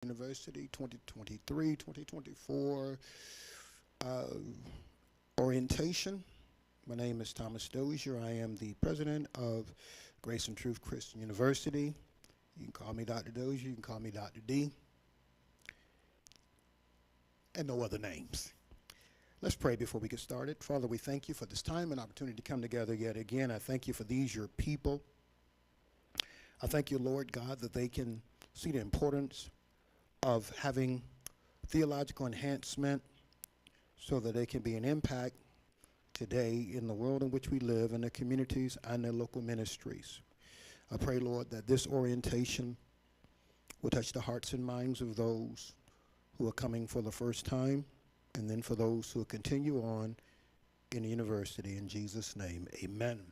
University 2023 2024 uh, orientation. My name is Thomas Dozier. I am the president of Grace and Truth Christian University. You can call me Dr. Dozier, you can call me Dr. D, and no other names. Let's pray before we get started. Father, we thank you for this time and opportunity to come together yet again. I thank you for these, your people. I thank you, Lord God, that they can see the importance of having theological enhancement so that they can be an impact today in the world in which we live, in their communities and their local ministries. I pray, Lord, that this orientation will touch the hearts and minds of those who are coming for the first time, and then for those who will continue on in the university. In Jesus' name, amen.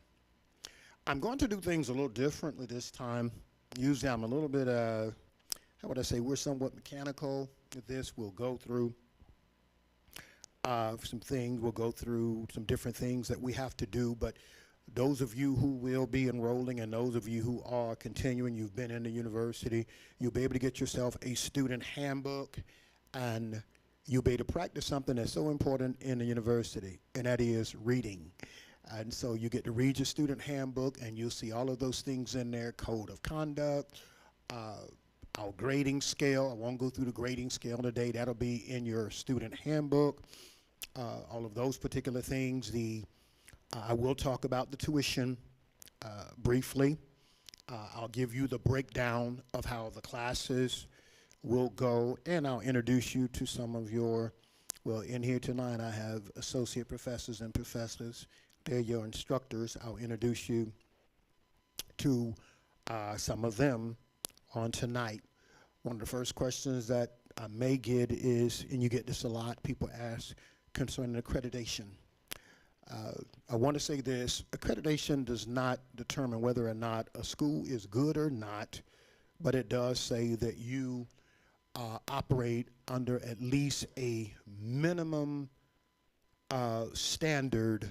I'm going to do things a little differently this time. Usually I'm a little bit, how would I say, we're somewhat mechanical with this. We'll go through some things. We'll go through some different things that we have to do. But those of you who will be enrolling and those of you who are continuing, you've been in the university, you'll be able to get yourself a student handbook, and you'll be able to practice something that's so important in the university, and that is reading. And so you get to read your student handbook, and you'll see all of those things in there: code of conduct, our grading scale. I won't go through the grading scale today. That'll be in your student handbook. All of those particular things. I will talk about the tuition briefly. I'll give you the breakdown of how the classes will go, and I'll introduce you to some of your, well, in here tonight I have associate professors and professors. They're your instructors. I'll introduce you to some of them on tonight. One of the first questions that I may get is, and you get this a lot, people ask concerning accreditation. I want to say this: accreditation does not determine whether or not a school is good or not, but it does say that you operate under at least a minimum standard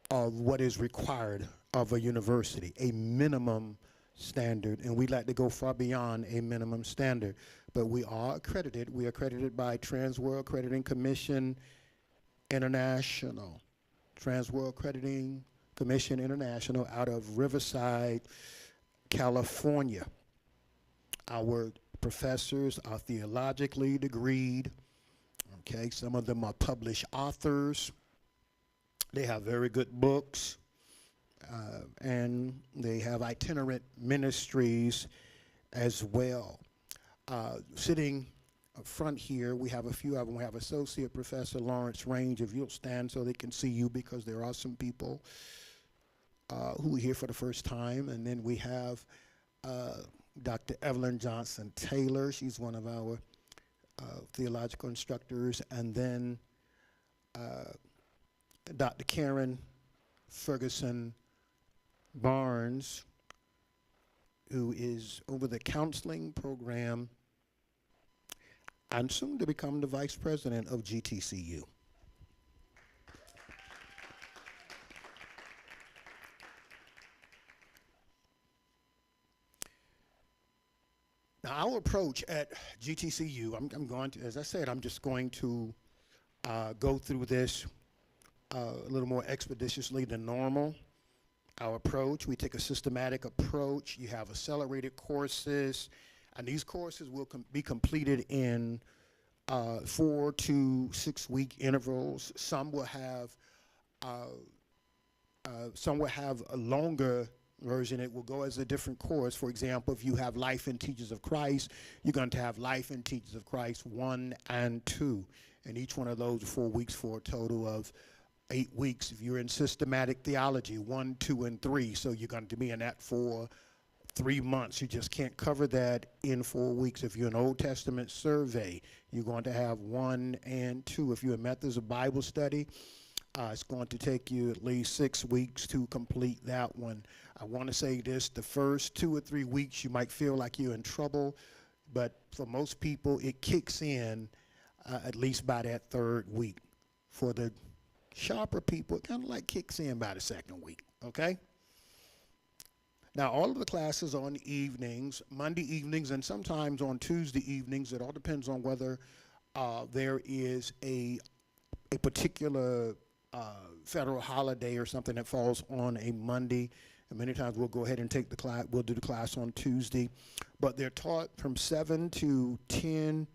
of what is required of a university, a minimum standard, and we like to go far beyond a minimum standard. But we are accredited. We are accredited by Trans World Accrediting Commission International. Trans World Accrediting Commission International out of Riverside, California. Our professors are theologically degreed. Okay, some of them are published authors. They have very good books, and they have itinerant ministries as well. Sitting up front here, we have a few of them. We have Associate Professor Lawrence Range. If you'll stand so they can see you, because there are some people who are here for the first time. And then we have Dr. Evelyn Johnson Taylor. She's one of our theological instructors. And then Dr. Karen Ferguson Barnes, who is over the counseling program and soon to become the vice president of GTCU. Now, our approach at GTCU, I'm going to, as I said, I'm just going to go through this a little more expeditiously than normal. Our approach, we take a systematic approach. You have accelerated courses, and these courses will be completed in 4 to 6 week intervals. Some will have a longer version. It will go as a different course. For example, if you have Life and Teachers of Christ, you're going to have Life and Teachers of Christ 1 and 2, and each one of those are 4 weeks for a total of 8 weeks. If you're in systematic theology, 1, 2, and 3, so you're going to be in that for 3 months. You just can't cover that in 4 weeks. If you're an Old Testament survey, you're going to have 1 and 2. If you're in Methods of Bible Study, it's going to take you at least 6 weeks to complete that one. I want to say this: the first 2 or 3 weeks you might feel like you're in trouble, but for most people it kicks in at least by that 3rd week. For the sharper people, it kind of like kicks in by the 2nd week, okay? Now, all of the classes are on evenings, Monday evenings, and sometimes on Tuesday evenings. It all depends on whether there is a particular federal holiday or something that falls on a Monday. And many times we'll go ahead and take the class, we'll do the class on Tuesday. But they're taught from 7 to 10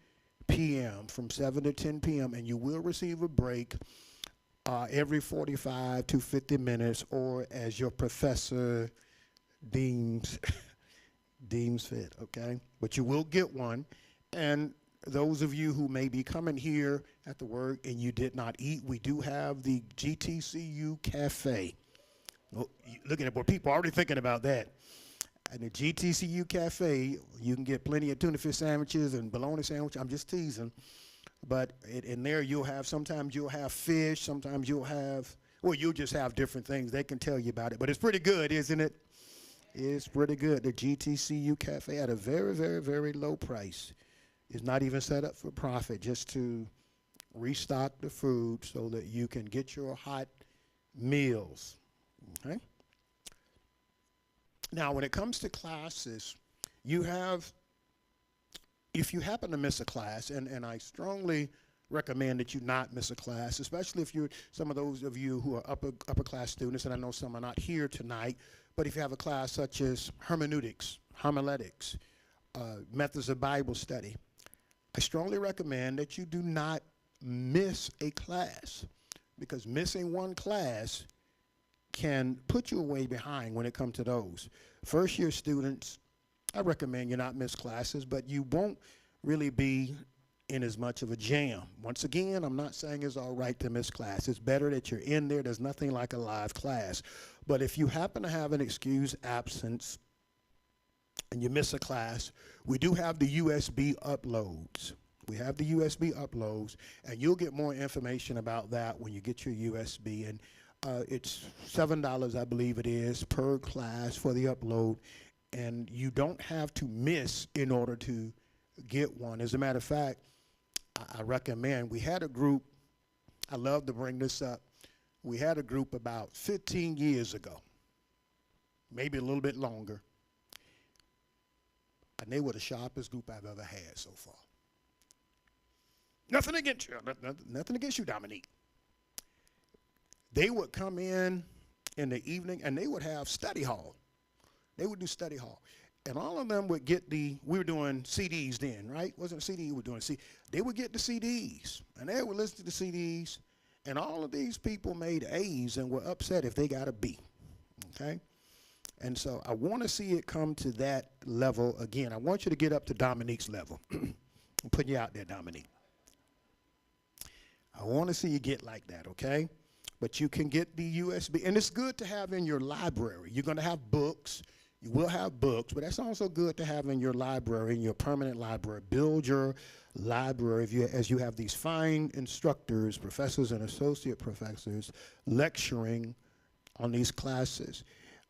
p.m., from 7 to 10 p.m., and you will receive a break every 45 to 50 minutes, or as your professor deems deems fit, okay? But you will get one. And those of you who may be coming here at the work and you did not eat, we do have the GTCU Cafe. Oh, looking at what people are already thinking about that. At the GTCU Cafe, you can get plenty of tuna fish sandwiches and bologna sandwich. I'm just teasing. But in there, sometimes you'll have fish, sometimes you'll just have different things. They can tell you about it. But it's pretty good, isn't it? It's pretty good. The GTCU Cafe at a very, very, very low price. It's not even set up for profit, just to restock the food so that you can get your hot meals. Okay? Now, when it comes to classes, if you happen to miss a class, and I strongly recommend that you not miss a class, especially if you're some of those of you who are upper class students, and I know some are not here tonight, but if you have a class such as hermeneutics, homiletics, methods of Bible study, I strongly recommend that you do not miss a class, because missing one class can put you way behind when it comes to those. First year students, I recommend you not miss classes, but you won't really be in as much of a jam. Once again, I'm not saying it's all right to miss class. It's better that you're in there. There's nothing like a live class. But if you happen to have an excused absence and you miss a class, we do have the USB uploads. We have the USB uploads, and you'll get more information about that when you get your USB. And it's $7, I believe it is, per class for the upload. And you don't have to miss in order to get one. As a matter of fact, I recommend, we had a group, I love to bring this up, we had a group about 15 years ago, maybe a little bit longer, and they were the sharpest group I've ever had so far. Nothing against you, nothing against you, Dominique. They would come in the evening, and they would have study hall. They would do study hall. And all of them would get we were doing CDs then, right? Wasn't a CD, we were doing CD. They would get the CDs, and they would listen to the CDs, and all of these people made A's and were upset if they got a B, okay? And so I want to see it come to that level again. I want you to get up to Dominique's level. I'm putting you out there, Dominique. I want to see you get like that, okay? But you can get the USB, and it's good to have in your library. You're going to have books. You will have books, but that's also good to have in your library, in your permanent library. Build your library as you have these fine instructors, professors and associate professors lecturing on these classes.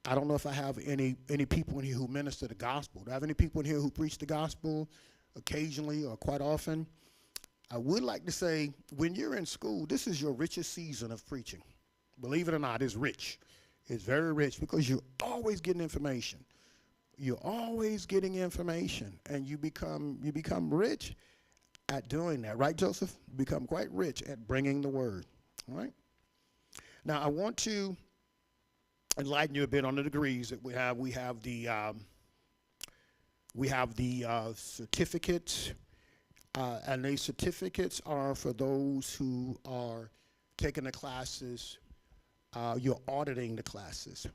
I don't know if I have any people in here who minister the gospel. Do I have any people in here who preach the gospel occasionally or quite often? I would like to say, when you're in school, this is your richest season of preaching. Believe it or not, it's rich. It's very rich because you're always getting information. You're always getting information, and you become rich at doing that. Right, Joseph? You become quite rich at bringing the word. All right? Now, I want to enlighten you a bit on the degrees that we have. We have the certificates, and these certificates are for those who are taking the classes. You're auditing the classes.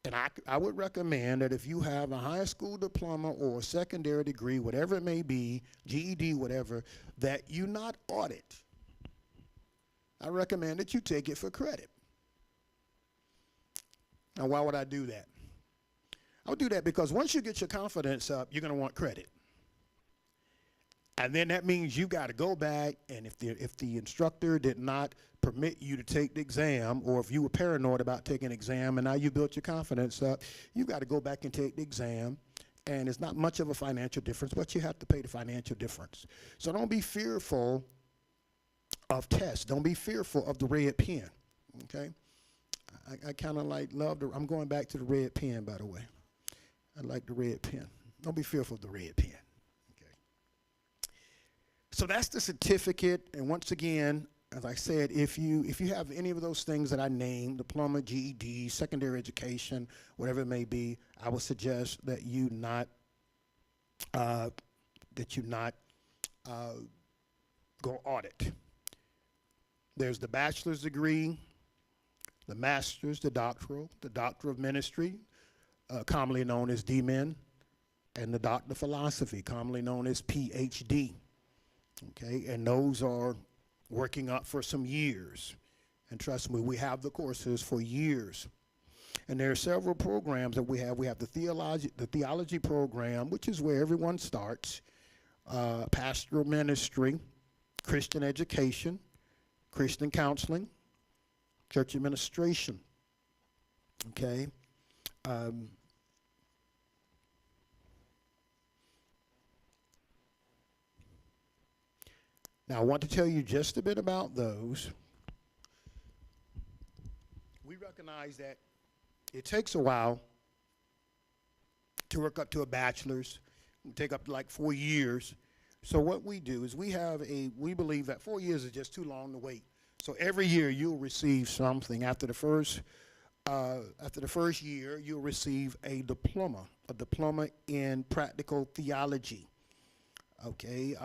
And I would recommend that if you have a high school diploma or a secondary degree, whatever it may be, GED, whatever, that you not audit. I recommend that you take it for credit. Now, why would I do that? I would do that because once you get your confidence up, you're going to want credit. And then that means you got to go back, and if the instructor did not permit you to take the exam, or if you were paranoid about taking an exam and now you built your confidence up, you got to go back and take the exam. And it's not much of a financial difference, but you have to pay the financial difference. So don't be fearful of tests. Don't be fearful of the red pen, okay? I kind of like love the, I'm going back to the red pen, by the way. I like the red pen. Don't be fearful of the red pen. Okay. So that's the certificate. And once again, as I said, if you have any of those things that I named, diploma, GED, secondary education, whatever it may be, I would suggest that you not go audit. There's the bachelor's degree, the master's, the doctoral, the doctor of ministry, commonly known as DMin, and the doctor of philosophy, commonly known as PhD. Okay, and those are working up for some years. And trust me, we have the courses for years. And there are several programs that we have. We have the theology program, which is where everyone starts, pastoral ministry, Christian education, Christian counseling, church administration. Okay. Now, I want to tell you just a bit about those. We recognize that it takes a while to work up to a bachelor's. It can take up to like 4 years. So what we do is we believe that 4 years is just too long to wait. So every year you'll receive something. After the first year, you'll receive a diploma in practical theology. Okay,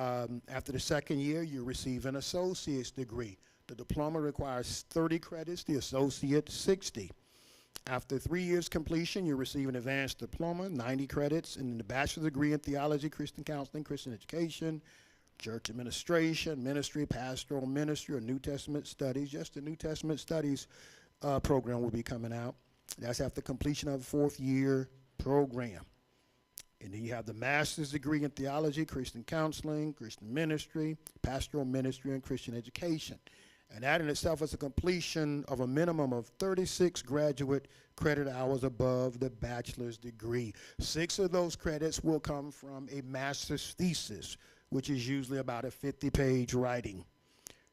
after the second year, you receive an associate's degree. The diploma requires 30 credits, the associate 60. After 3 years completion, you receive an advanced diploma, 90 credits, and the bachelor's degree in theology, Christian counseling, Christian education, church administration, ministry, pastoral ministry, or New Testament studies. Just the New Testament studies program will be coming out. That's after completion of the 4th year program. And then you have the master's degree in theology, Christian counseling, Christian ministry, pastoral ministry, and Christian education. And that in itself is a completion of a minimum of 36 graduate credit hours above the bachelor's degree. 6 of those credits will come from a master's thesis, which is usually about a 50-page writing.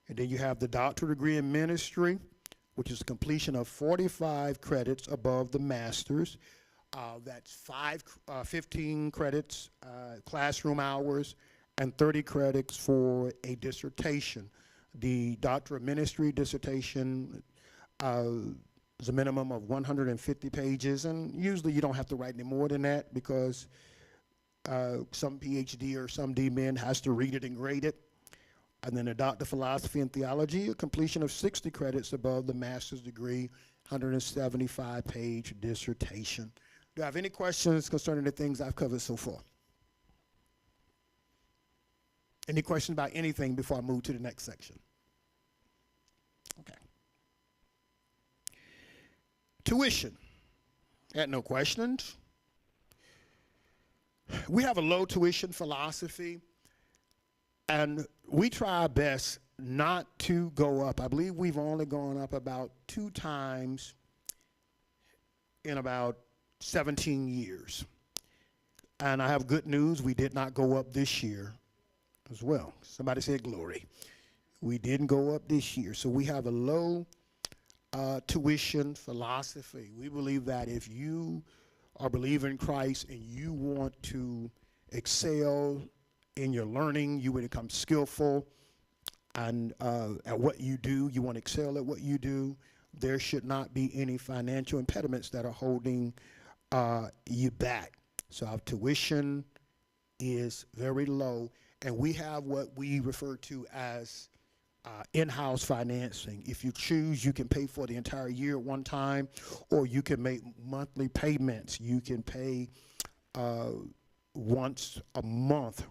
And then you have the doctoral degree in ministry, which is completion of 45 credits above the master's. That's 15 credits, classroom hours, and 30 credits for a dissertation. The Doctor of Ministry dissertation is a minimum of 150 pages, and usually you don't have to write any more than that because some PhD or some DMin has to read it and grade it. And then the Doctor of Philosophy and Theology, a completion of 60 credits above the master's degree, 175-page dissertation. Do I have any questions concerning the things I've covered so far? Any questions about anything before I move to the next section? Okay. Tuition. Had no questions. We have a low tuition philosophy, and we try our best not to go up. I believe we've only gone up about 2 times in about 17 years. And I have good news, we did not go up this year as well. Somebody said glory. We didn't go up this year. So we have a low tuition philosophy. We believe that if you are a believer in Christ and you want to excel in your learning, you want to become skillful and at what you do, you want to excel at what you do, there should not be any financial impediments that are holding you back. So our tuition is very low, and we have what we refer to as in-house financing. If you choose, you can pay for the entire year at one time, or you can make monthly payments. You can pay once a month.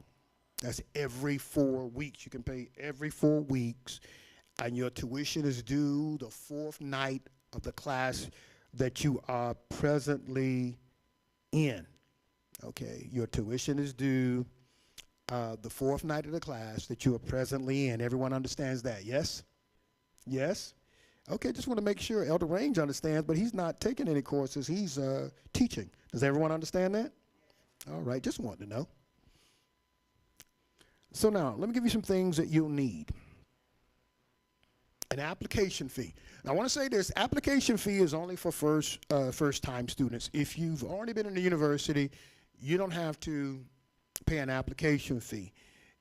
That's every 4 weeks. You can pay every 4 weeks, and your tuition is due the 4th night of the class that you are presently in. Okay, your tuition is due the 4th night of the class that you are presently in. Everyone understands that, yes? Yes? Okay, just want to make sure Elder Range understands, but he's not taking any courses. He's teaching. Does everyone understand that? All right, just wanted to know. So now, let me give you some things that you'll need. An application fee. Now, I want to say this: application fee is only for first-time students. If you've already been in the university, you don't have to pay an application fee.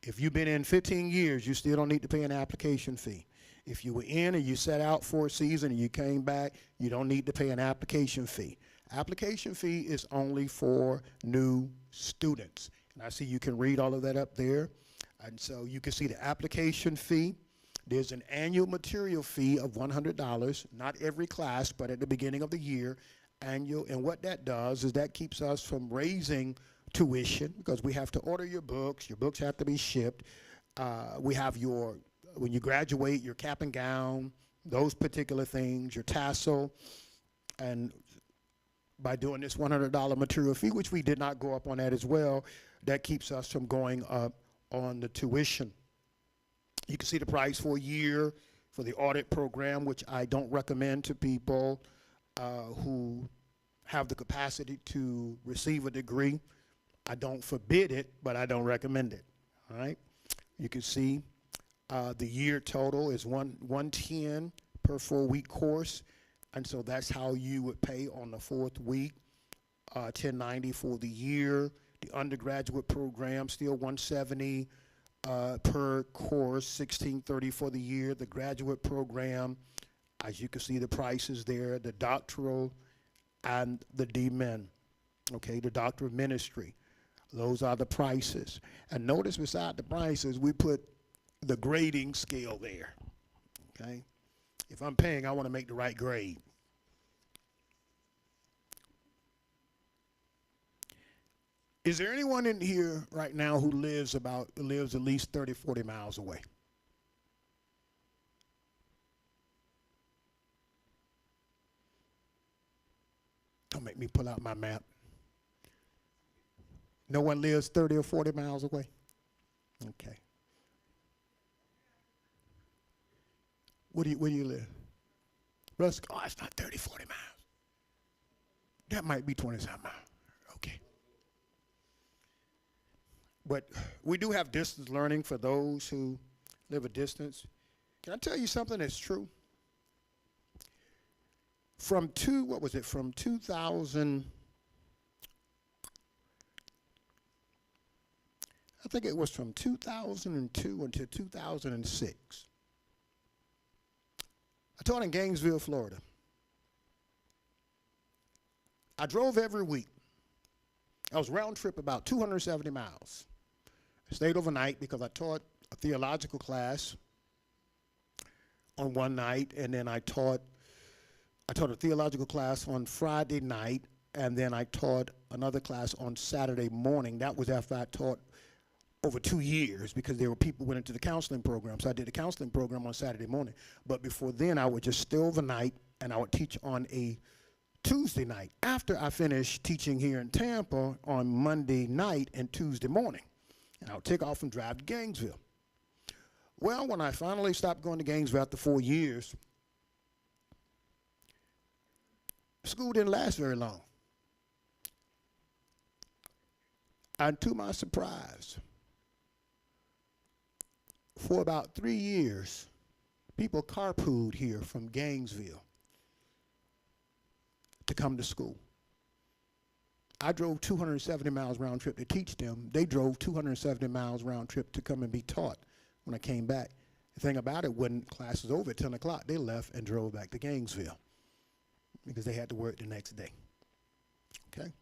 If you've been in 15 years, you still don't need to pay an application fee. If you were in and you sat out for a season and you came back, you don't need to pay an application fee. Application fee is only for new students. And I see you can read all of that up there. And so you can see the application fee. There's an annual material fee of $100, not every class, but at the beginning of the year, annual. And what that does is that keeps us from raising tuition, because we have to order your books have to be shipped. We have your, when you graduate, your cap and gown, those particular things, your tassel. And by doing this $100 material fee, which we did not go up on that as well, that keeps us from going up on the tuition. You can see the price for a year for the audit program, which I don't recommend to people who have the capacity to receive a degree. I don't forbid it, but I don't recommend it. All right. You can see the year total is $110 per 4-week course, and so that's how you would pay on the 4th week. $1090 for the year. The undergraduate program still $170 per course, $1630 for the year. The graduate program, as you can see, the prices there. The doctoral and the DMin. Okay, the Doctor of Ministry. Those are the prices. And notice beside the prices, we put the grading scale there. Okay? If I'm paying, I want to make the right grade. Is there anyone in here right now who lives at least 30, 40 miles away? Don't make me pull out my map. No one lives 30 or 40 miles away? Okay. Where do you live? Rusk? Oh, it's not 30, 40 miles. That might be 20-some miles. Okay. But we do have distance learning for those who live a distance. Can I tell you something that's true? From 2000, I think it was from 2002 until 2006. I taught in Gainesville, Florida. I drove every week. I was round trip about 270 miles. I stayed overnight because I taught a theological class on one night, and then I taught a theological class on Friday night, and then I taught another class on Saturday morning. That was after I taught over 2 years, because there were people who went into the counseling program. So I did a counseling program on Saturday morning. But before then, I would just stay overnight, and I would teach on a Tuesday night after I finished teaching here in Tampa on Monday night and Tuesday morning. And I would take off and drive to Gainesville. Well, when I finally stopped going to Gainesville after 4 years, school didn't last very long. And to my surprise, for about 3 years, people carpooled here from Gainesville to come to school. I drove 270 miles round trip to teach them. They drove 270 miles round trip to come and be taught when I came back. The thing about it, when class was over at 10 o'clock, they left and drove back to Gainesville because they had to work the next day. Okay?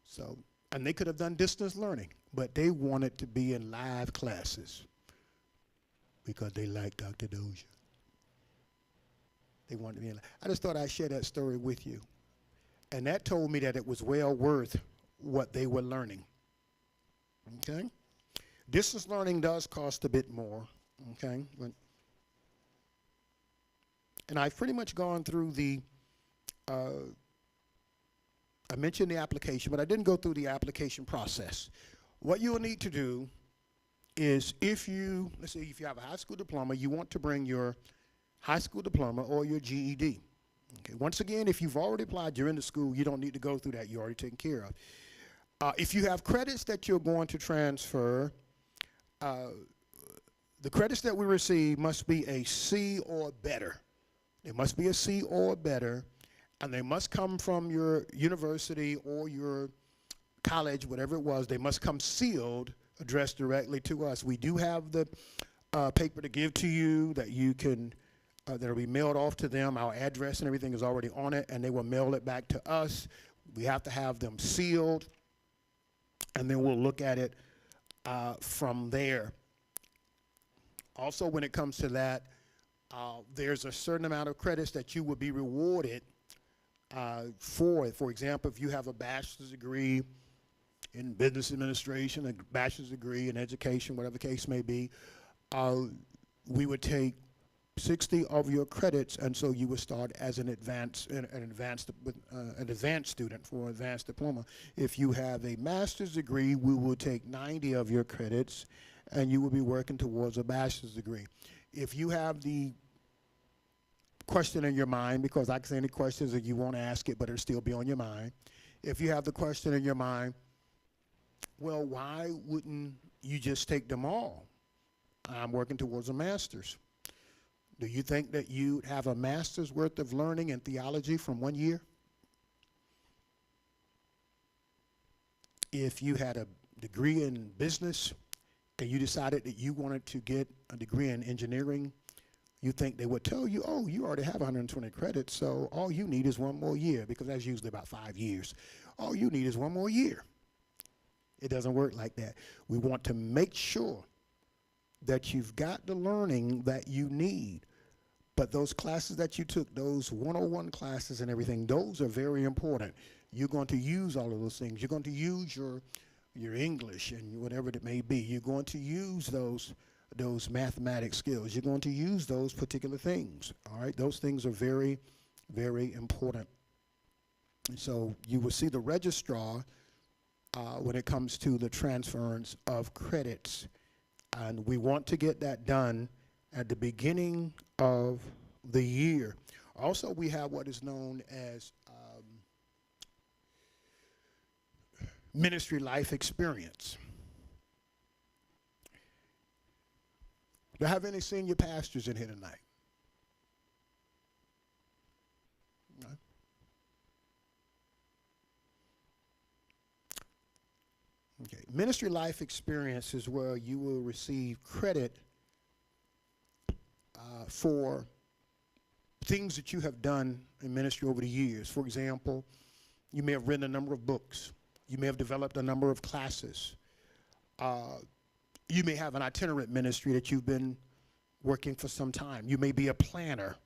So, and they could have done distance learning, but they wanted to be in live classes because they liked Dr. Dozier. They wanted to be in live. I just thought I'd share that story with you. And that told me that it was well worth what they were learning. Okay? Distance learning does cost a bit more. Okay? And I've pretty much gone through the, I mentioned the application, but I didn't go through the application process. What you'll need to do is let's say if you have a high school diploma, you want to bring your high school diploma or your GED. Okay. Once again, if you've already applied, you're in the school, you don't need to go through that. You're already taken care of. If you have credits that you're going to transfer, The credits that we receive must be a C or better. They must be a C or better, and they must come from your university or your college, whatever it was. They must come sealed, addressed directly to us. We do have the paper to give to you that you can, that'll be mailed off to them. Our address and everything is already on it, and they will mail it back to us. We have to have them sealed, and then we'll look at it from there. Also, when it comes to that, there's a certain amount of credits that you will be rewarded for. For example, if you have a bachelor's degree in business administration, a bachelor's degree in education, whatever the case may be, we would take 60 of your credits, and so you would start as an advanced student for an advanced diploma. If you have a master's degree, we will take 90 of your credits, and you will be working towards a bachelor's degree. If you have the question in your mind, because I can say any questions that you won't ask it, but it'll still be on your mind. If you have the question in your mind, well, why wouldn't you just take them all? I'm working towards a master's. Do you think that you'd have a master's worth of learning in theology from 1 year? If you had a degree in business and you decided that you wanted to get a degree in engineering, you think they would tell you, oh, you already have 120 credits, so all you need is 1 more year, because that's usually about 5 years. All you need is 1 more year. It doesn't work like that. We want to make sure that you've got the learning that you need. But those classes that you took, those 101 classes and everything, those are very important. You're going to use all of those things. You're going to use your English and whatever it may be. You're going to use those mathematic skills. You're going to use those particular things. All right, those things are very, very important. And so you will see the registrar when it comes to the transference of credits. And we want to get that done at the beginning of the year. Also, we have what is known as ministry life experience. Do I have any senior pastors in here tonight? No? Okay. Ministry life experience is where you will receive credit for things that you have done in ministry over the years. For example, you may have written a number of books. You may have developed a number of classes. You may have an itinerant ministry that you've been working for some time. You may be a planner.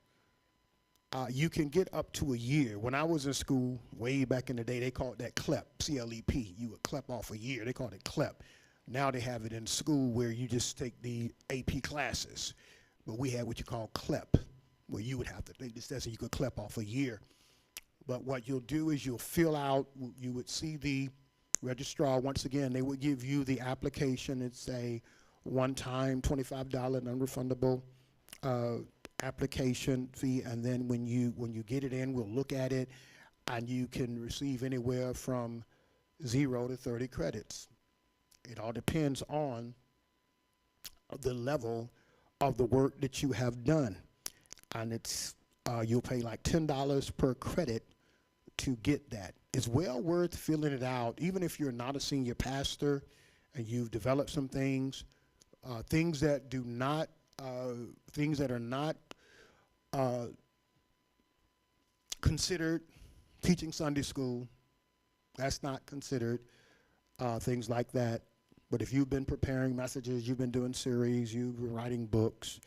You can get up to a year. When I was in school, way back in the day, they called that CLEP, C-L-E-P. You would CLEP off a year. They called it CLEP. Now they have it in school where you just take the AP classes. But we had what you call CLEP, where you would have to take this test and you could CLEP off a year. But what you'll do is you'll fill out, you would see the registrar. Once again, they would give you the application. It's a one-time $25 non-refundable application fee, and then when you get it in, we'll look at it, and you can receive anywhere from 0 to 30 credits. It all depends on the level of the work that you have done, and it's you'll pay like $10 per credit to get that. It's well worth filling it out, even if you're not a senior pastor and you've developed some things, things that are not considered teaching Sunday school. That's not considered, things like that. But if you've been preparing messages, you've been doing series, you've been writing books,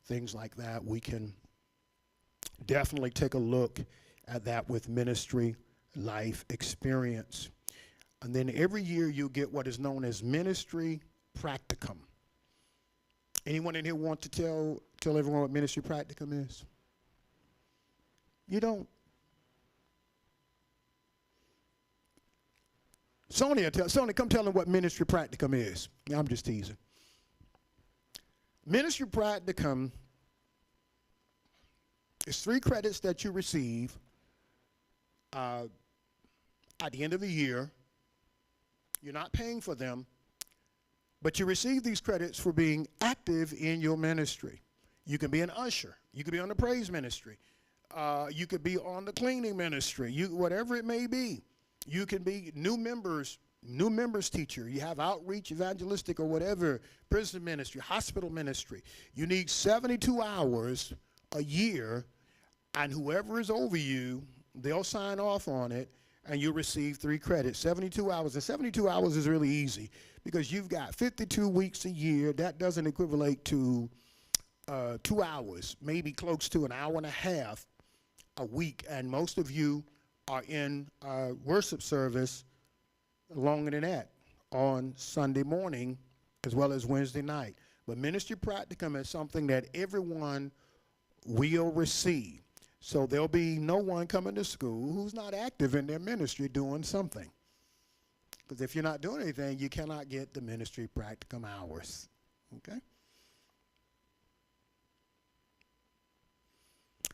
things like that, we can definitely take a look at that with ministry life experience. And then every year you get what is known as ministry practicum. Anyone in here want to tell everyone what ministry practicum is? You don't? Sonia, come tell them what ministry practicum is. I'm just teasing. Ministry practicum is 3 credits that you receive at the end of the year. You're not paying for them. But you receive these credits for being active in your ministry. You can be an usher. You could be on the praise ministry. You could be on the cleaning ministry. Whatever it may be. You can be new members teacher. You have outreach, evangelistic, or whatever, prison ministry, hospital ministry. You need 72 hours a year, and whoever is over you, they'll sign off on it, and you'll receive 3 credits. 72 hours. And 72 hours is really easy because you've got 52 weeks a year. That doesn't equivalent to 2 hours, maybe close to an hour and a half a week. And most of you are in worship service longer than that on Sunday morning as well as Wednesday night. But ministry practicum is something that everyone will receive. So there'll be no one coming to school who's not active in their ministry doing something. Because if you're not doing anything, you cannot get the ministry practicum hours. Okay?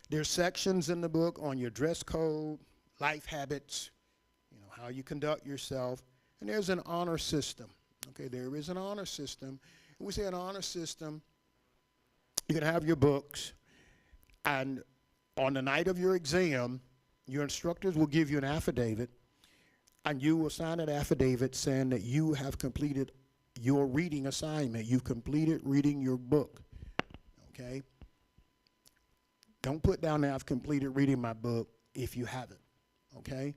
There's sections in the book on your dress code, life habits, how you conduct yourself, and there's an honor system. Okay, there is an honor system. And we say an honor system, you can have your books, and on the night of your exam, your instructors will give you an affidavit, and you will sign an affidavit saying that you have completed your reading assignment. You've completed reading your book. Okay? Don't put down that I've completed reading my book if you haven't. Okay?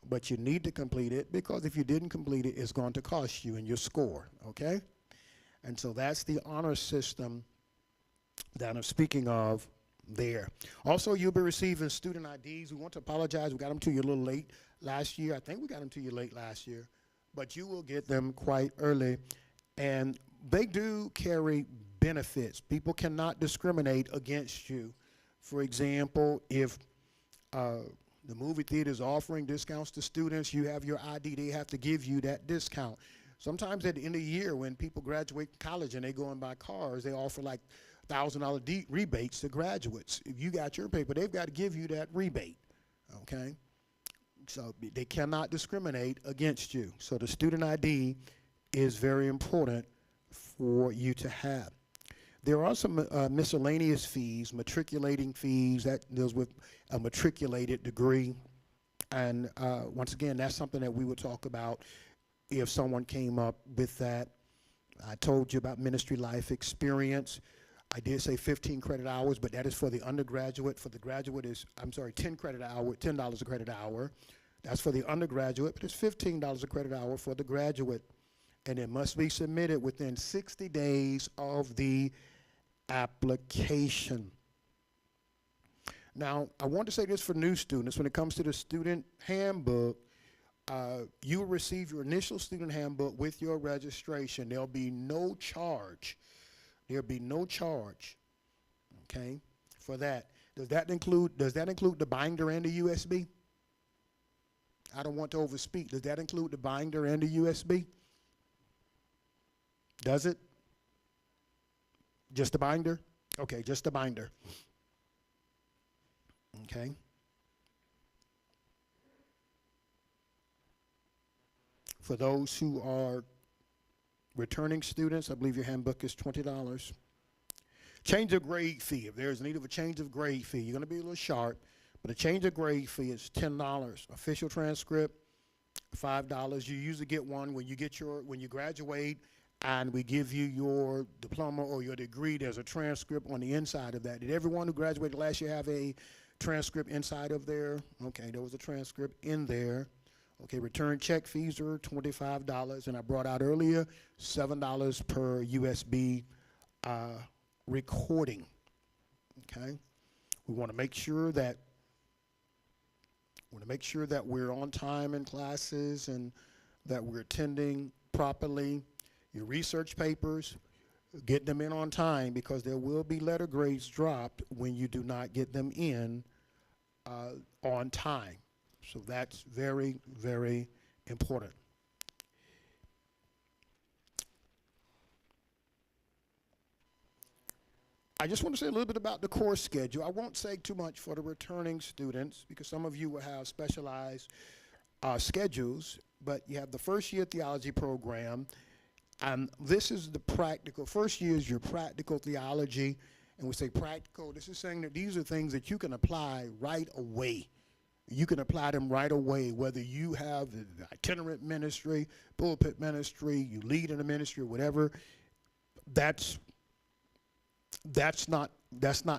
But you need to complete it, because if you didn't complete it, it's going to cost you in your score. Okay? And so that's the honor system that I'm speaking of there. Also, you'll be receiving student IDs. We want to apologize. We got them to you a little late last year. I think we got them to you late last year. But you will get them quite early. And they do carry benefits. People cannot discriminate against you. For example, if the movie theater is offering discounts to students, you have your ID, they have to give you that discount. Sometimes at the end of the year, when people graduate college and they go and buy cars, they offer like $1,000 rebates to graduates. If you got your paper, they've got to give you that rebate, okay? So they cannot discriminate against you. So the student ID is very important for you to have. There are some miscellaneous fees, matriculating fees, that deals with a matriculated degree. And once again, that's something that we would talk about if someone came up with that. I told you about ministry life experience. I did say 15 credit hours, but that is for the undergraduate. For the graduate is, 10 credit hour, $10 a credit hour. That's for the undergraduate, but it's $15 a credit hour for the graduate. And it must be submitted within 60 days of the application. Now, I want to say this for new students. When it comes to the student handbook, you will receive your initial student handbook with your registration. There'll be no charge. There'll be no charge, okay, for that. Does that include the binder and the USB? I don't want to overspeak. Does that include the binder and the USB? Does it? Just the binder? Okay, just the binder. Okay. For those who are returning students, I believe your handbook is $20. Change of grade fee. If there's need of a change of grade fee, you're going to be a little sharp, but a change of grade fee is $10. Official transcript, $5. You usually get one when you graduate, and we give you your diploma or your degree. There's a transcript on the inside of that. Did everyone who graduated last year have a transcript inside of there? Okay, there was a transcript in there. Okay, return check fees are $25, and I brought out earlier $7 per USB recording. Okay, we want to make sure that we're on time in classes and that we're attending properly. Your research papers, get them in on time, because there will be letter grades dropped when you do not get them in on time. So that's very, very important. I just want to say a little bit about the course schedule. I won't say too much for the returning students, because some of you will have specialized schedules, but you have the first year theology program, This is the practical. First year is your practical theology. And we say practical. This is saying that these are things that you can apply right away. You can apply them right away, whether you have the itinerant ministry, pulpit ministry, you lead in a ministry, whatever. That's not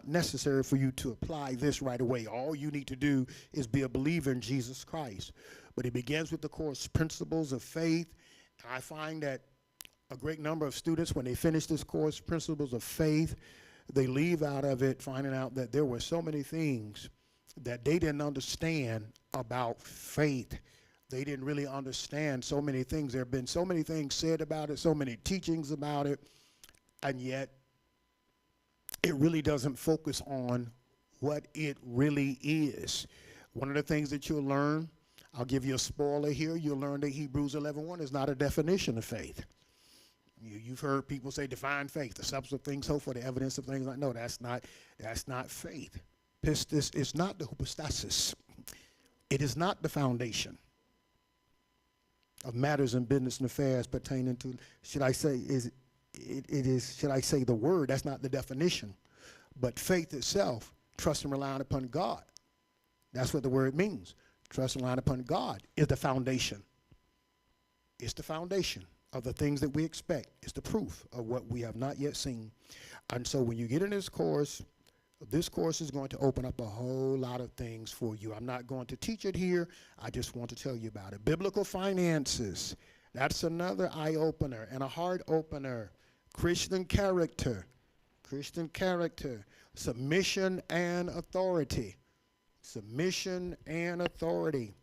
necessary for you to apply this right away. All you need to do is be a believer in Jesus Christ. But it begins with the course Principles of Faith. And I find that a great number of students, when they finish this course, Principles of Faith, they leave out of it finding out that there were so many things that they didn't understand about faith. They didn't really understand so many things. There have been so many things said about it, so many teachings about it, and yet it really doesn't focus on what it really is. One of the things that you'll learn, I'll give you a spoiler here, you'll learn that Hebrews 11:1 is not a definition of faith. You've heard people say define faith, the substance of things hoped for, the evidence of things like, no, that's not faith. Pistis is not the hypostasis. It is not the foundation of matters in business and affairs pertaining to, should I say the word, that's not the definition. But faith itself, trust and relying upon God. That's what the word means. Trust and relying upon God is the foundation. It's the foundation of the things that we expect. It's the proof of what we have not yet seen. And so when you get in this course is going to open up a whole lot of things for you. I'm not going to teach it here. I just want to tell you about it. Biblical finances. That's another eye-opener and a heart-opener. Christian character. Submission and authority. Submission and authority.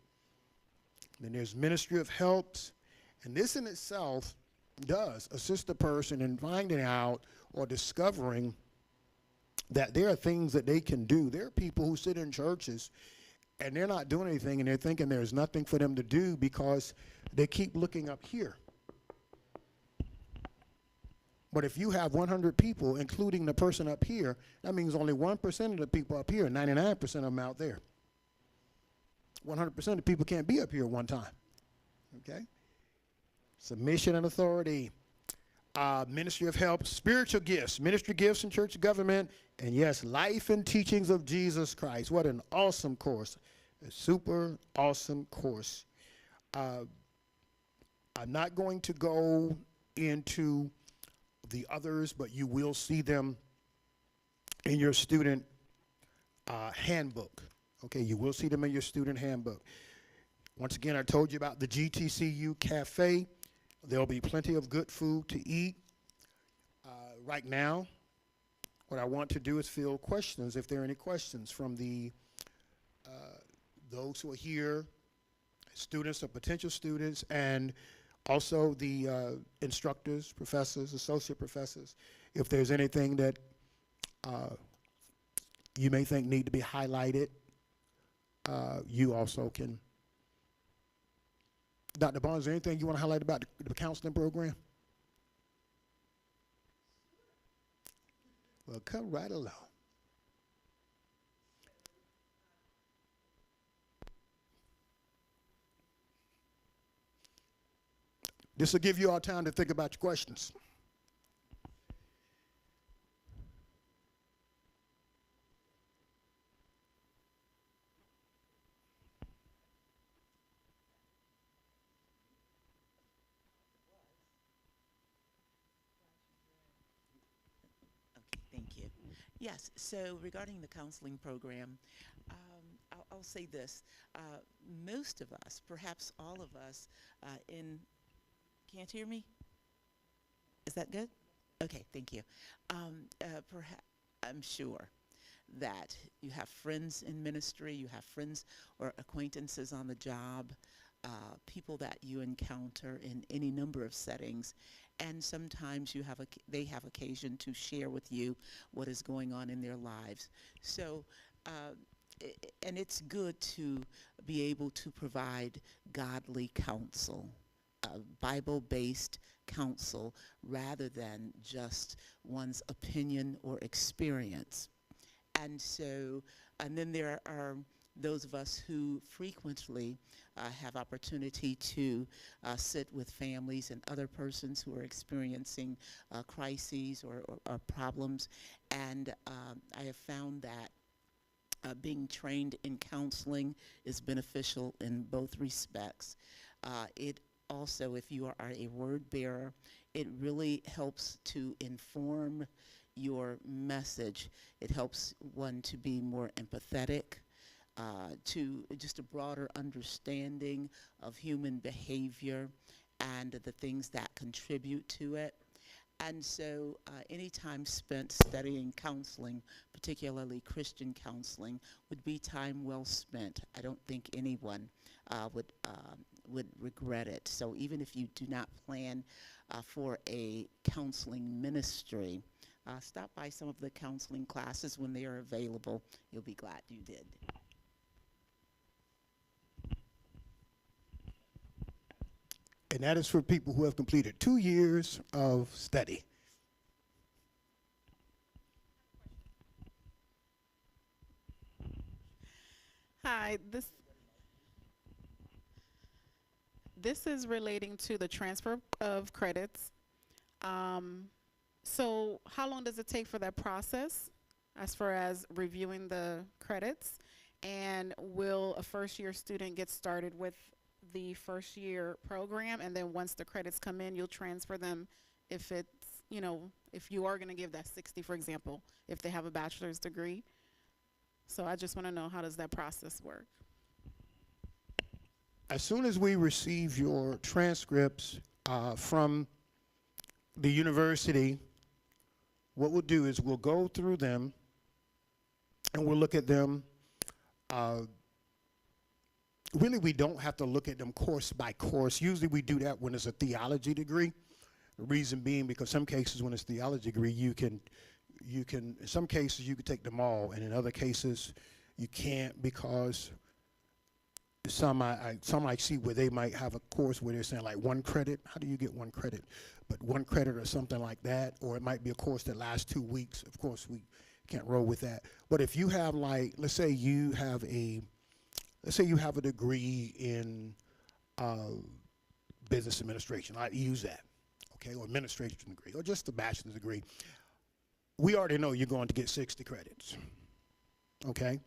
Then there's ministry of helps. And this in itself does assist the person in finding out or discovering that there are things that they can do. There are people who sit in churches and they're not doing anything and they're thinking there's nothing for them to do because they keep looking up here. But if you have 100 people, including the person up here, that means only 1% of the people up here, 99% of them out there. 100% of the people can't be up here at one time. Okay? Submission and authority. Ministry of help, spiritual gifts, ministry gifts in church government, and yes, life and teachings of Jesus Christ. What an awesome course. A super awesome course. I'm not going to go into the others, but you will see them in your student handbook. Okay, you will see them in your student handbook. Once again, I told you about the GTCU Cafe. There'll be plenty of good food to eat. Right now, what I want to do is field questions, if there are any questions from those who are here, students or potential students, and also the instructors, professors, associate professors. If there's anything that you may think need to be highlighted, you also can. Dr. Barnes, is there anything you want to highlight about the counseling program? Well, come right along. This will give you all time to think about your questions. Thank you. Yes, so regarding the counseling program, I'll say this. Most of us, perhaps all of us can't hear me? Is that good? Okay, thank you. Perhaps, I'm sure that you have friends in ministry, you have friends or acquaintances on the job, people that you encounter in any number of settings, and sometimes they have occasion to share with you what is going on in their lives. So, and it's good to be able to provide godly counsel, Bible-based counsel, rather than just one's opinion or experience. And so, and then there are those of us who frequently have opportunity to sit with families and other persons who are experiencing crises or problems. And I have found that being trained in counseling is beneficial in both respects. It also, if you are a word bearer, it really helps to inform your message. It helps one to be more empathetic, to just a broader understanding of human behavior and the things that contribute to it. And so any time spent studying counseling, particularly Christian counseling, would be time well spent. I don't think anyone would regret it. So even if you do not plan for a counseling ministry, stop by some of the counseling classes when they are available. You'll be glad you did. And that is for people who have completed 2 years of study. Hi, this is relating to the transfer of credits. Um, so how long does it take for that process as far as reviewing the credits? And will a first year student get started with the first year program, and then once the credits come in, you'll transfer them if it's, if you are going to give that 60, for example, if they have a bachelor's degree? So I just want to know, how does that process work? As soon as we receive your transcripts from the university, what we'll do is we'll go through them and we'll look at them. Really, we don't have to look at them course by course. Usually we do that when it's a theology degree. The reason being because some cases when it's theology degree, you can, in some cases you can take them all, and in other cases you can't, because some I see where they might have a course where they're saying like 1 credit. How do you get 1 credit? But 1 credit or something like that, or it might be a course that lasts 2 weeks. Of course, we can't roll with that. But if you have, like, let's say you have a degree in business administration. I use that, okay, or administration degree, or just a bachelor's degree. We already know you're going to get 60 credits, okay?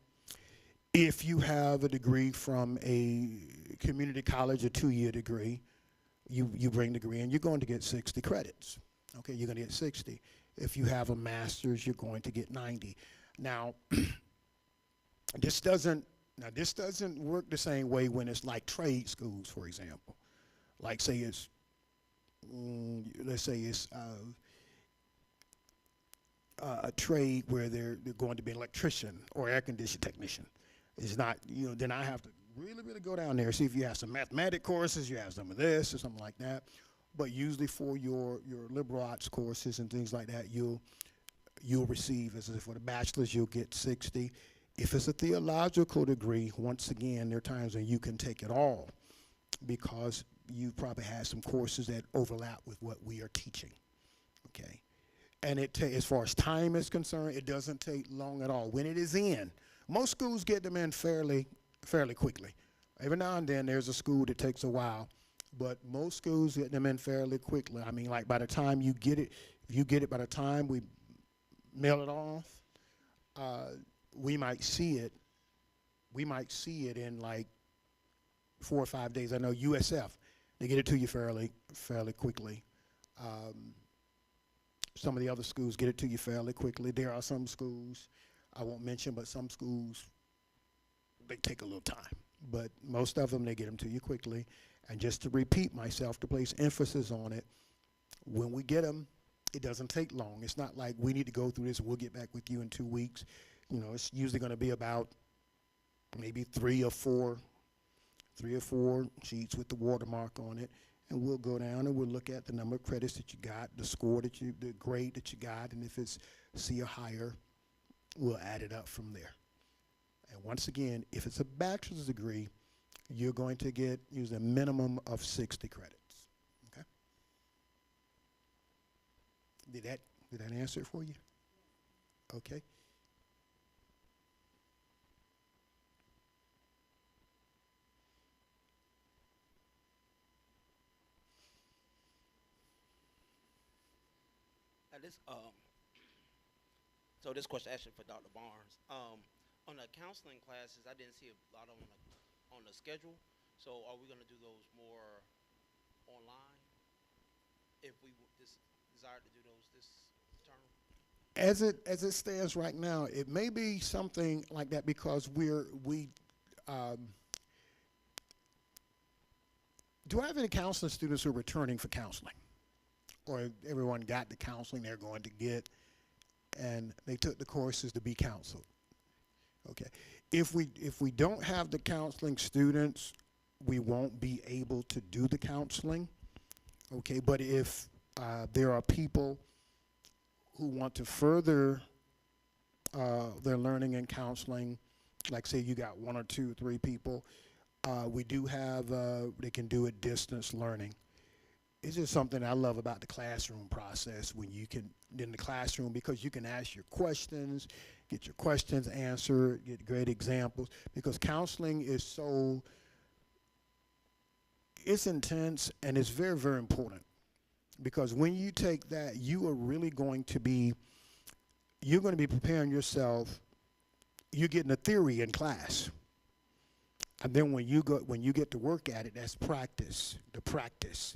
If you have a degree from a community college, a 2-year degree, you bring the degree in, you're going to get 60 credits, okay? You're going to get 60. If you have a master's, you're going to get 90. Now, this doesn't work the same way when it's like trade schools, for example. Like, say it's, let's say it's a trade where they're going to be an electrician or air conditioning technician. It's not, then I have to really go down there, see if you have some mathematic courses, you have some of this or something like that. But usually for your liberal arts courses and things like that, you'll receive, as for the bachelor's, you'll get 60. If it's a theological degree, once again, there are times when you can take it all because you probably had some courses that overlap with what we are teaching, okay? And as far as time is concerned, it doesn't take long at all. When it is in, most schools get them in fairly quickly. Every now and then there's a school that takes a while, but most schools get them in fairly quickly. I mean, like by the time you get it, if you get it by the time we mail it off, we might see it in like 4 or 5 days. I know USF, they get it to you fairly quickly. Some of the other schools get it to you fairly quickly. There are some schools, I won't mention, but some schools, they take a little time. But most of them, they get them to you quickly. And just to repeat myself, to place emphasis on it, when we get them, it doesn't take long. It's not like we need to go through this, we'll get back with you in 2 weeks. It's usually going to be about maybe 3 or 4 sheets with the watermark on it. And we'll go down and we'll look at the number of credits that you got, the score the grade that you got, and if it's C or higher, we'll add it up from there. And once again, if it's a bachelor's degree, you're going to get usually a minimum of 60 credits, okay? Did that answer it for you? Okay. This so this question actually for Dr. Barnes. On the counseling classes, I didn't see a lot of them on the schedule. So are we going to do those more online if we desire to do those this term? As it stands right now, it may be something like that because um, do I have any counseling students who are returning for counseling? Or everyone got the counseling they're going to get and they took the courses to be counseled? Okay. If we don't have the counseling students, we won't be able to do the counseling. Okay, but if there are people who want to further their learning and counseling, like say you got 1 or 2, 3 people, we do have, they can do it distance learning. It's just something I love about the classroom process when you can, in the classroom, because you can ask your questions, get your questions answered, get great examples, because counseling is so, it's intense and it's very, very important. Because when you take that, you are really going to be, you're going to be preparing yourself, you're getting a theory in class. And then when you get to work at it, that's practice, the practice.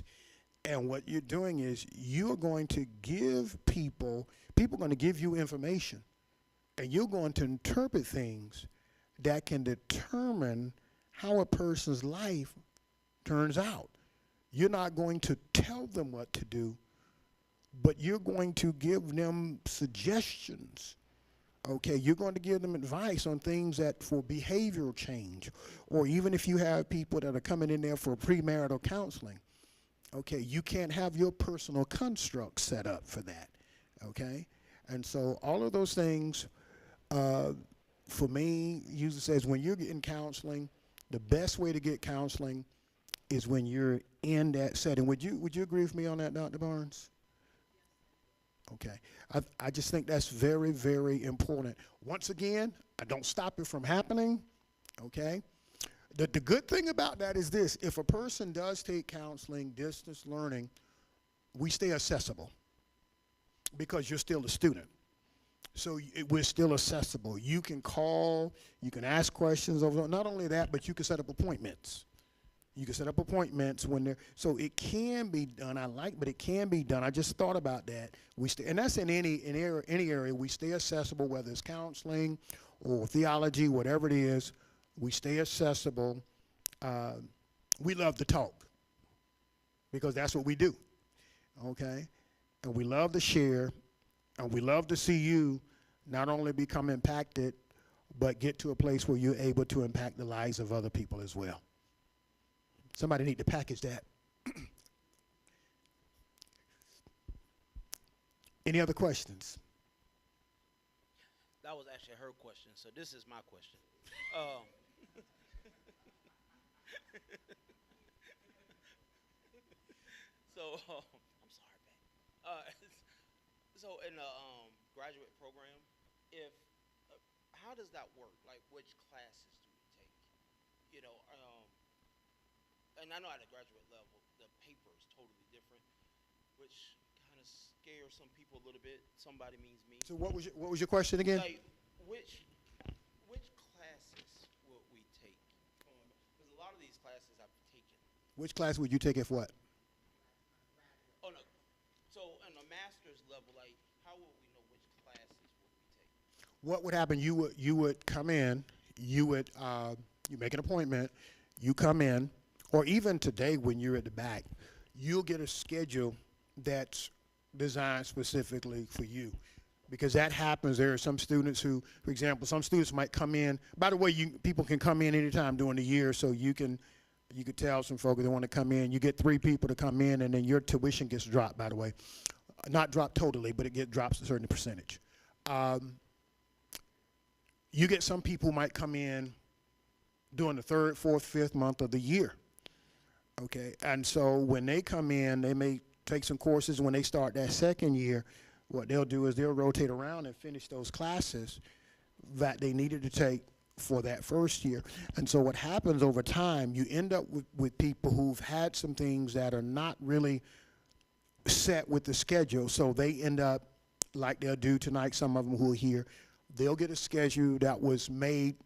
And what you're doing is you're going to give people are going to give you information, and you're going to interpret things that can determine how a person's life turns out. You're not going to tell them what to do, but you're going to give them suggestions. Okay, you're going to give them advice on things that for behavioral change, or even if you have people that are coming in there for premarital counseling. Okay, you can't have your personal construct set up for that, okay? And so all of those things, for me, usually says when you're getting counseling, the best way to get counseling is when you're in that setting. Would you agree with me on that, Dr. Barnes? Okay, I just think that's very, very important. Once again, I don't stop it from happening, okay? The good thing about that is this: if a person does take counseling, distance learning, we stay accessible because you're still a student. So we're still accessible. You can call, you can ask questions over. Not only that, but you can set up appointments. You can set up appointments when they're, so it can be done. But it can be done. I just thought about that. And that's in any area. We stay accessible, whether it's counseling or theology, whatever it is. We stay accessible. We love to talk because that's what we do, okay? And we love to share, and we love to see you not only become impacted, but get to a place where you're able to impact the lives of other people as well. Somebody need to package that. Any other questions? That was actually her question, so this is my question. So I'm sorry, man. So in the graduate program, if how does that work? Like, which classes do we take? You know, and I know at the graduate level, the paper is totally different, which kind of scares some people a little bit. Somebody means me. So what was your question again? Like, which classes will we take? Because a lot of these classes I've taken. Which class would you take if what? Oh no. So on a master's level, like, how will we know which classes will we take? What would happen? You would come in. You make an appointment. You come in, or even today when you're at the back, you'll get a schedule that's designed specifically for you. Because that happens. There are some students who, for example, some students might come in. By the way, people can come in anytime during the year, so you could tell some folks they want to come in. You get 3 people to come in, and then your tuition gets dropped, by the way. Not dropped totally, but it drops a certain percentage. You get some people who might come in during the 3rd, 4th, 5th month of the year. Okay, and so when they come in, they may take some courses. When they start that 2nd year, what they'll do is they'll rotate around and finish those classes that they needed to take for that 1st year. And so what happens over time, you end up with people who've had some things that are not really set with the schedule, so they end up like they'll do tonight, some of them who are here, they'll get a schedule that was made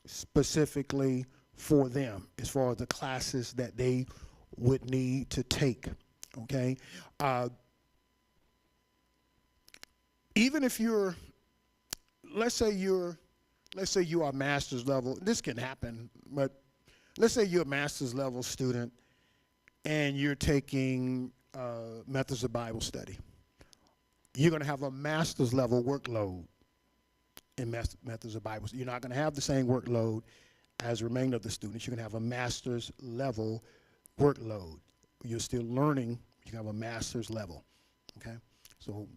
specifically for them as far as the classes that they would need to take, okay? Even if you're, let's say you are master's level, this can happen, but let's say you're a master's level student and you're taking methods of Bible study. You're going to have a master's level workload in methods of Bible study. You're not going to have the same workload as the remainder of the students. You're going to have a master's level workload. You're still learning. You have a master's level, okay? So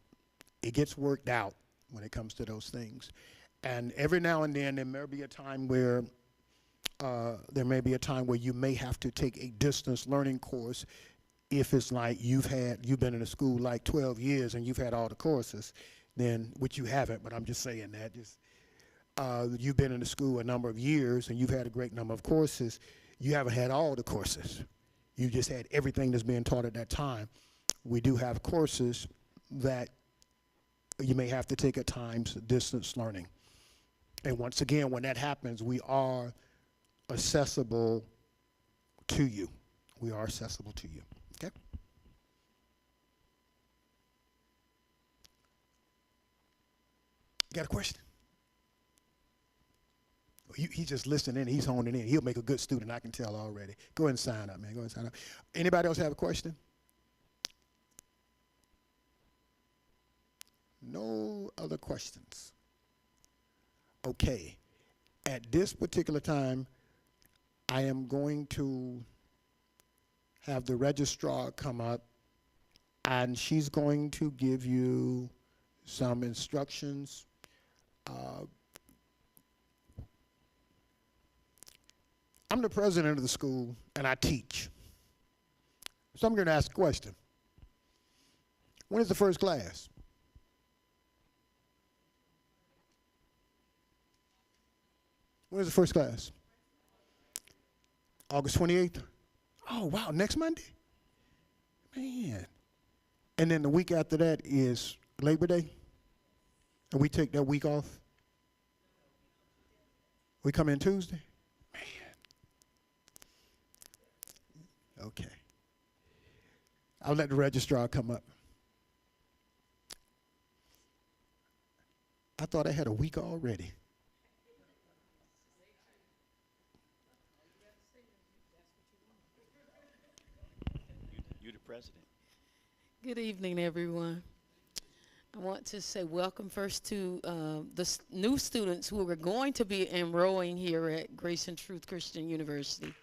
it gets worked out when it comes to those things. And every now and then there may be a time where you may have to take a distance learning course if it's like you've been in a school like 12 years and you've had all the courses, then, which you haven't, but I'm just saying that. You've been in the school a number of years and you've had a great number of courses. You haven't had all the courses. You just had everything that's being taught at that time. We do have courses that you may have to take at times distance learning. And once again, when that happens, we are accessible to you. We are accessible to you. Okay? Got a question? He's just listening in. He's honing in. He'll make a good student, I can tell already. Go ahead and sign up, man. Go ahead and sign up. Anybody else have a question? No other questions? Okay. At this particular time, I am going to have the registrar come up, and she's going to give you some instructions. I'm the president of the school, and I teach. So I'm going to ask a question. When is the first class? When is the first class? August 28th? Oh, wow, next Monday? Man. And then the week after that is Labor Day? And we take that week off? We come in Tuesday? Man. Okay. I'll let the registrar come up. I thought I had a week already. You're the president. Good evening, everyone. I want to say welcome first to the new students who are going to be enrolling here at Grace and Truth Christian University.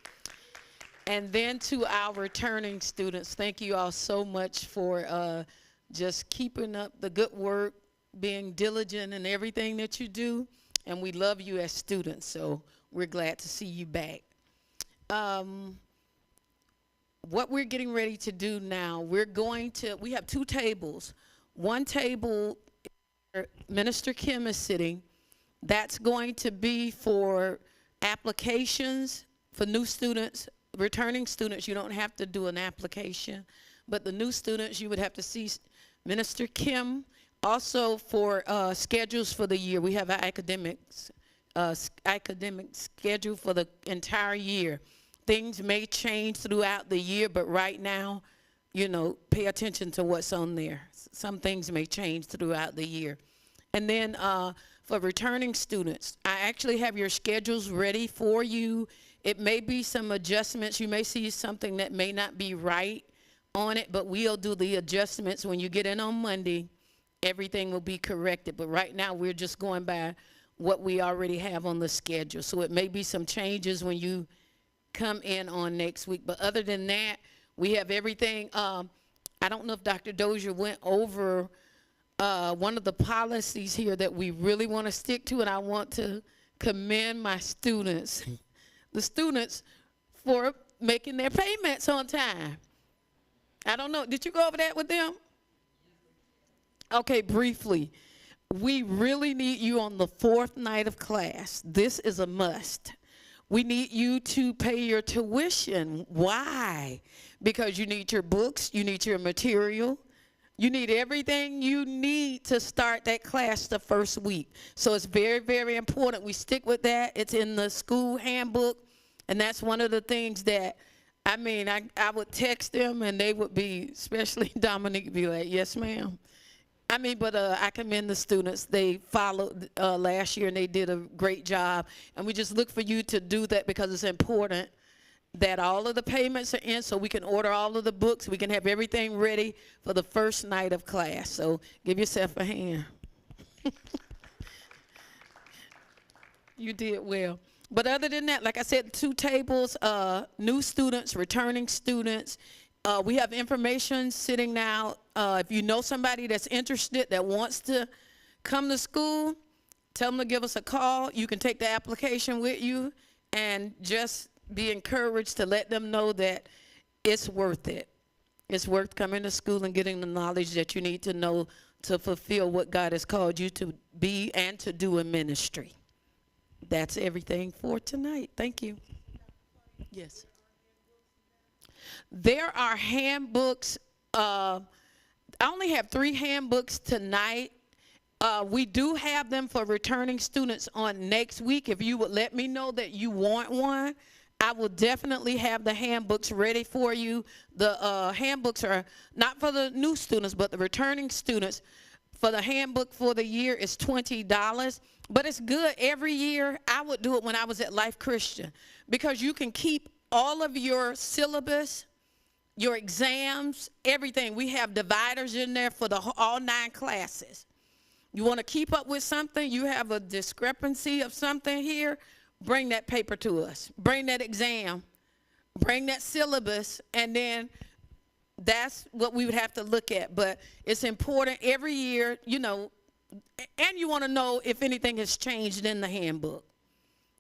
And then to our returning students, thank you all so much for just keeping up the good work, being diligent in everything that you do. And we love you as students, so we're glad to see you back. What we're getting ready to do now, we have two tables. One table, Minister Kim is sitting. That's going to be for applications for new students. Returning students, you don't have to do an application. But the new students, you would have to see Minister Kim. Also for schedules for the year, we have an academic schedule for the entire year. Things may change throughout the year, but right now, you know, pay attention to what's on there. Some things may change throughout the year. And then for returning students, I actually have your schedules ready for you. It may be some adjustments. You may see something that may not be right on it, but we'll do the adjustments. When you get in on Monday, everything will be corrected. But right now, we're just going by what we already have on the schedule. So it may be some changes when you come in on next week. But other than that, we have everything. I don't know if Dr. Dozier went over one of the policies here that we really want to stick to, and I want to commend my students, the students, for making their payments on time. I don't know, did you go over that with them? Okay, briefly. We really need you on the fourth night of class. This is a must. We need you to pay your tuition. Why? Because you need your books, you need your material, You need everything you need to start that class the first week. So it's very, very important we stick with that. It's in the school handbook, and that's one of the things that, I mean, I would text them, and they would be, especially Dominique, be like, yes, ma'am. I mean, but I commend the students. They followed last year, and they did a great job. And we just look for you to do that because it's important that all of the payments are in so we can order all of the books. We can have everything ready for the first night of class. So give yourself a hand. You did well. But other than that, like I said, 2 tables, new students, returning students. We have information sitting now. If you know somebody that's interested that wants to come to school, tell them to give us a call. You can take the application with you and just be encouraged to let them know that it's worth it. It's worth coming to school and getting the knowledge that you need to know to fulfill what God has called you to be and to do in ministry. That's everything for tonight. Thank you. Yes. There are handbooks. I only have 3 handbooks tonight. We do have them for returning students on next week. If you would let me know that you want one, I will definitely have the handbooks ready for you. The handbooks are not for the new students, but the returning students. For the handbook for the year is $20, but it's good every year. I would do it when I was at Life Christian because you can keep all of your syllabus, your exams, everything. We have dividers in there for all 9 classes. You want to keep up with something, you have a discrepancy of something here, bring that paper to us. Bring that exam. Bring that syllabus, and then that's what we would have to look at. But it's important every year, you know, and you want to know if anything has changed in the handbook.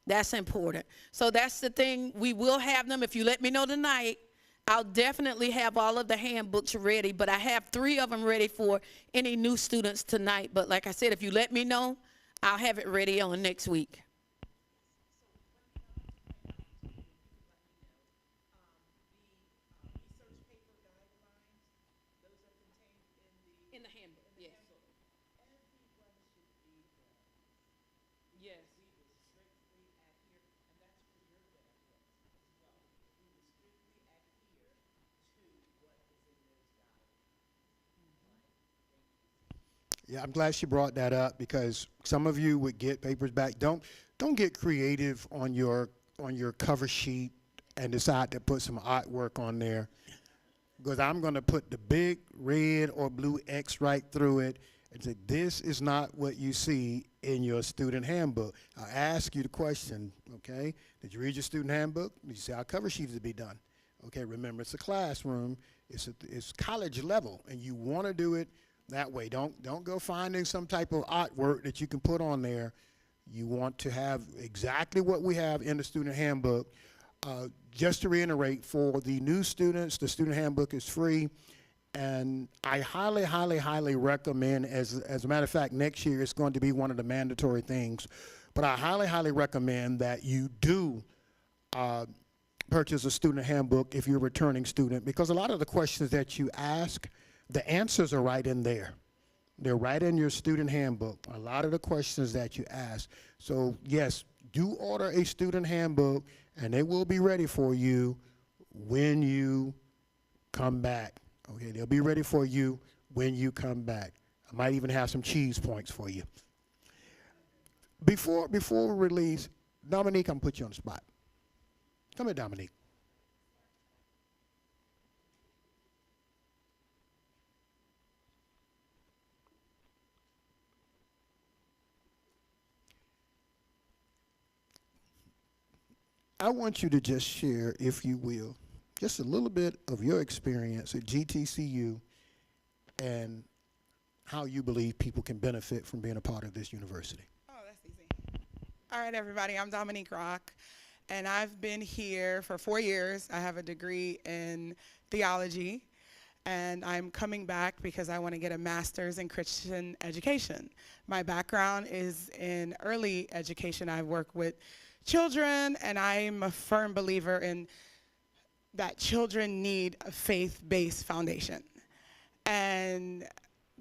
That's important. So that's the thing. We will have them. If you let me know tonight, I'll definitely have all of the handbooks ready. But I have 3 of them ready for any new students tonight. But like I said, if you let me know, I'll have it ready on next week. In the handbook, yes. Yes. Yeah, I'm glad she brought that up because some of you would get papers back. Don't get creative on your cover sheet and decide to put some artwork on there, because I'm going to put the big red or blue X right through it and say, this is not what you see in your student handbook. I'll ask you the question, okay? Did you read your student handbook? Did you see how cover sheets to be done? Okay, remember, it's a classroom. It's college level, and you want to do it that way. Don't go finding some type of artwork that you can put on there. You want to have exactly what we have in the student handbook. Just to reiterate, for the new students, the student handbook is free, and I highly, highly, highly recommend, as a matter of fact, next year it's going to be one of the mandatory things, but I highly, highly recommend that you do purchase a student handbook if you're a returning student, because a lot of the questions that you ask, the answers are right in there. They're right in your student handbook, a lot of the questions that you ask. So yes, do order a student handbook, and they will be ready for you when you come back. Okay, they'll be ready for you when you come back. I might even have some cheese points for you. Before we release, Dominique, I'm gonna put you on the spot. Come here, Dominique. I want you to just share, if you will, just a little bit of your experience at GTCU and how you believe people can benefit from being a part of this university. Oh, that's easy. All right, everybody, I'm Dominique Rock, and I've been here for 4 years. I have a degree in theology, and I'm coming back because I want to get a master's in Christian education. My background is in early education. I work with children, and I'm a firm believer in that children need a faith-based foundation. And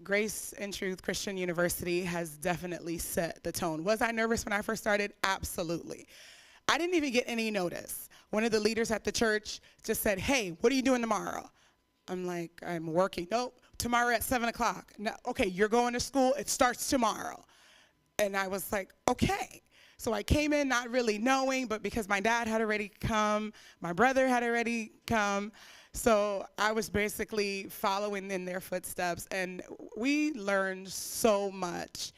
Grace and Truth Christian University has definitely set the tone. Was I nervous when I first started? Absolutely. I didn't even get any notice. One of the leaders at the church just said, hey, what are you doing tomorrow? I'm like, I'm working. Nope, tomorrow at 7 o'clock. No, okay, you're going to school. It starts tomorrow. And I was like, okay. So I came in not really knowing, but because my dad had already come, my brother had already come, so I was basically following in their footsteps, and we learned so much,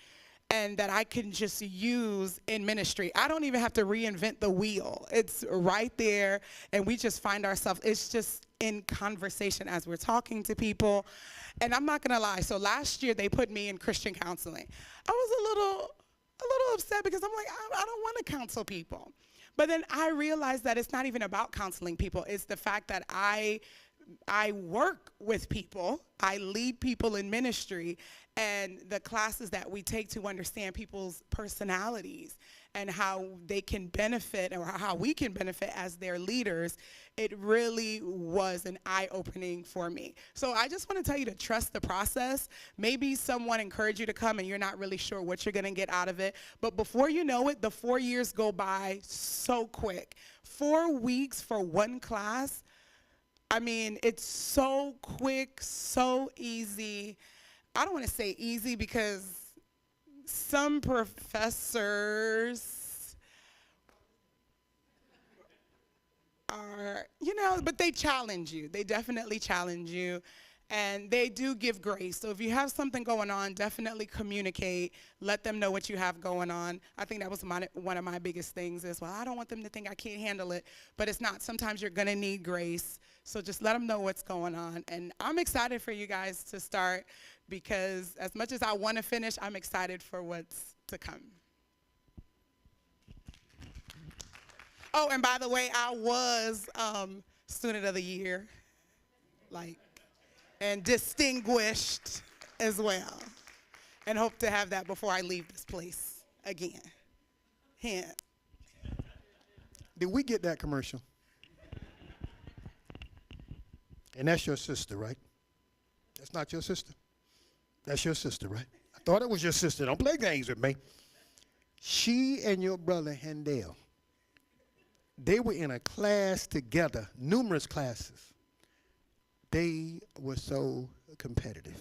and that I can just use in ministry. I don't even have to reinvent the wheel. It's right there, and we just find ourselves, it's just in conversation as we're talking to people. And I'm not gonna lie, so last year they put me in Christian counseling. I was a little upset because I'm like, I don't want to counsel people. But then I realized that it's not even about counseling people. It's the fact that I work with people. I lead people in ministry, and the classes that we take to understand people's personalities and how they can benefit, or how we can benefit as their leaders, it really was an eye-opening for me. So I just want to tell you to trust the process. Maybe someone encouraged you to come and you're not really sure what you're going to get out of it, but before you know it, the 4 years go by so quick. 4 weeks for one class, I mean, it's so quick, so easy. I don't want to say easy because some professors are, but they challenge you. They definitely challenge you, and they do give grace. So if you have something going on, definitely communicate. Let them know what you have going on. I think that was one of my biggest things is, well, I don't want them to think I can't handle it, but it's not. Sometimes you're going to need grace. So just let them know what's going on. And I'm excited for you guys to start, because as much as I want to finish, I'm excited for what's to come. Oh, and by the way, I was Student of the Year, and distinguished as well. And hope to have that before I leave this place again. Hint. Did we get that commercial? And that's your sister, right? That's not your sister? That's your sister, right? I thought it was your sister. Don't play games with me. She and your brother, Handel, they were in a class together, numerous classes. They were so competitive.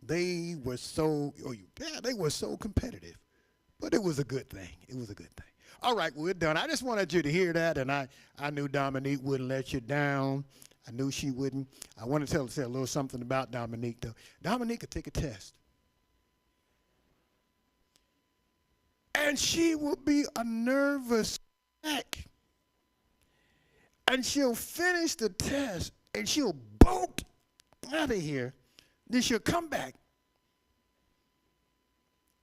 They were so competitive. But it was a good thing. It was a good thing. All right, we're done. I just wanted you to hear that, and I knew Dominique wouldn't let you down. I knew she wouldn't. I want to say a little something about Dominique, though. Dominique could take a test, and she will be a nervous wreck. And she'll finish the test, and she'll bolt out of here. Then she'll come back.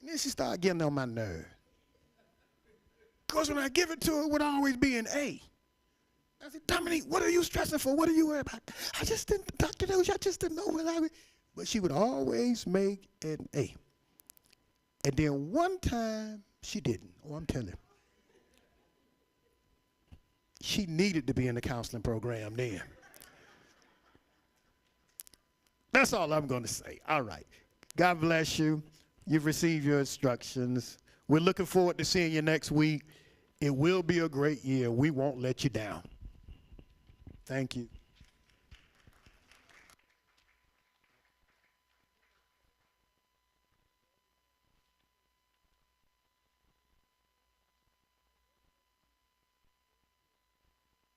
And then she started getting on my nerves. Because when I give it to her, it would always be an A. I said, Dominique, what are you stressing for? What are you worried about? I just didn't, Dr. Doge, I just didn't know what I would. But she would always make an A. And then one time, she didn't. Oh, I'm telling you. She needed to be in the counseling program then. That's all I'm going to say. All right. God bless you. You've received your instructions. We're looking forward to seeing you next week. It will be a great year. We won't let you down. Thank you.